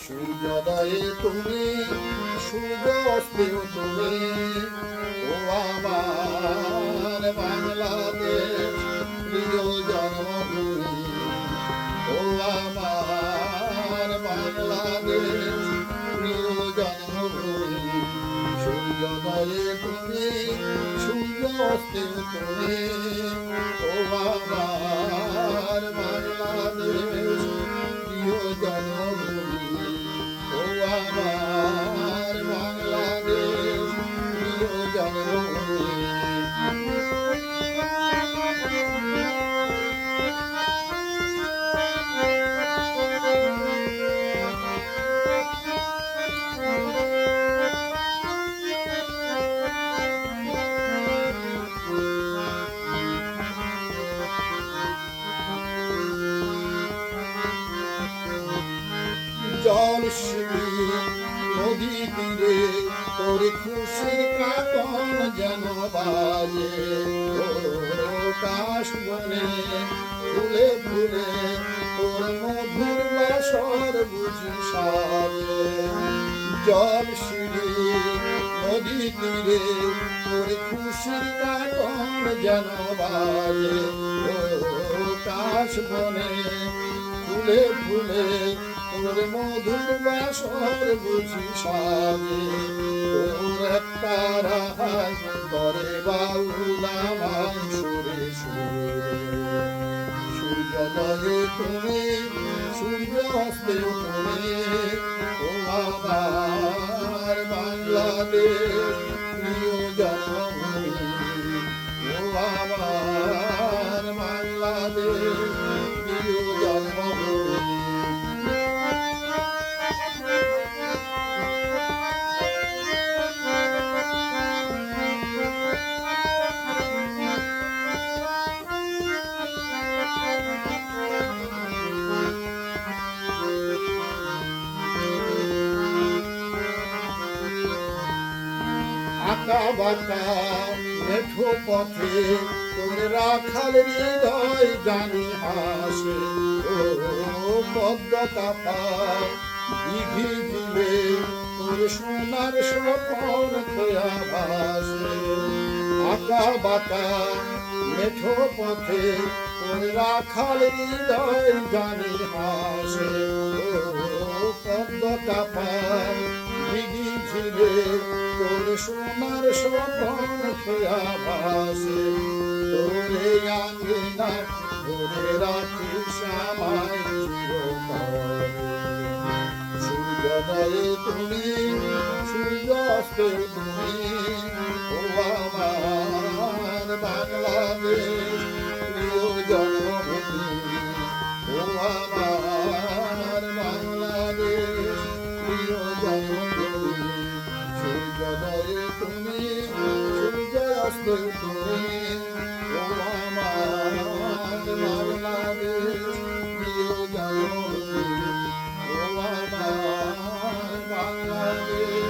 সূর্যোদয়ে তুমি, সূর্য অস্তেও তুমি, ও আমার বাংলাদেশ প্রিয় জন্মভূমি। ও আমার বাংলাদেশ প্রিয় জন্মভূমি। সূর্যোদয়ে তুমি, সূর্য অস্তেও তুমি, ও আমার বাংলাদেশ প্রিয় জন্মভূমি। ও আমার বাংলাদেশ প্রিয় জন্মভূমি। জল শিবির নদী তীরে তোর খুশির কাকন যেন বাজে। কাশ বনে ফুলে ফুলে তোর মধুর বাসর বুঝি সাজে। জল শিবির নদী তীরে তোর খুশির কাকন যেন বাজে। কাশ বনে ফুলে ফুলে তোর মধুর বাসর বুঝি সাজে। তোর একটা রাহাই করে বাউল আমায় সুরে সুরে। সূর্যোদয়ে তুমি, সূর্য অস্তেও তুমি, ও আমার বাংলাদেশ প্রিয় জন্মভূমি। ও আমার বাংলাদেশ প্রিয় জন্মভূমি। আঁকা বাঁকা মেঠো পথে তোর রাখাল হৃদয় জানি হাসে। ও পদ্মতা পায় দিঘি দিলে তোর সোনার স্বপন খেয়া ভাসে। আঁকা বাঁকা মেঠো পথে তোর রাখাল হৃদয় জানি হাসে। ও পদ্মতা পায় দিঘি ঝিলে তোর সোনার স্বপন খেয়া ভাসে। তোরে আঙ্গিনা ধরে রাখিস আমায় চিরকাল। সূর্যোদয়ে তুমি, সূর্য অস্তেও তুমি, ও আমার বাংলাদেশ প্রিয় জন্মভূমি। ও আমার বাংলাদেশ প্রিয় জন্মভূমি। সূর্যোদয়ে তুমি, সূর্য অস্তেও তুমি, ও আমার বাংলাদেশ প্রিয় জন্মভূমি। ও আমার বাংলাদেশ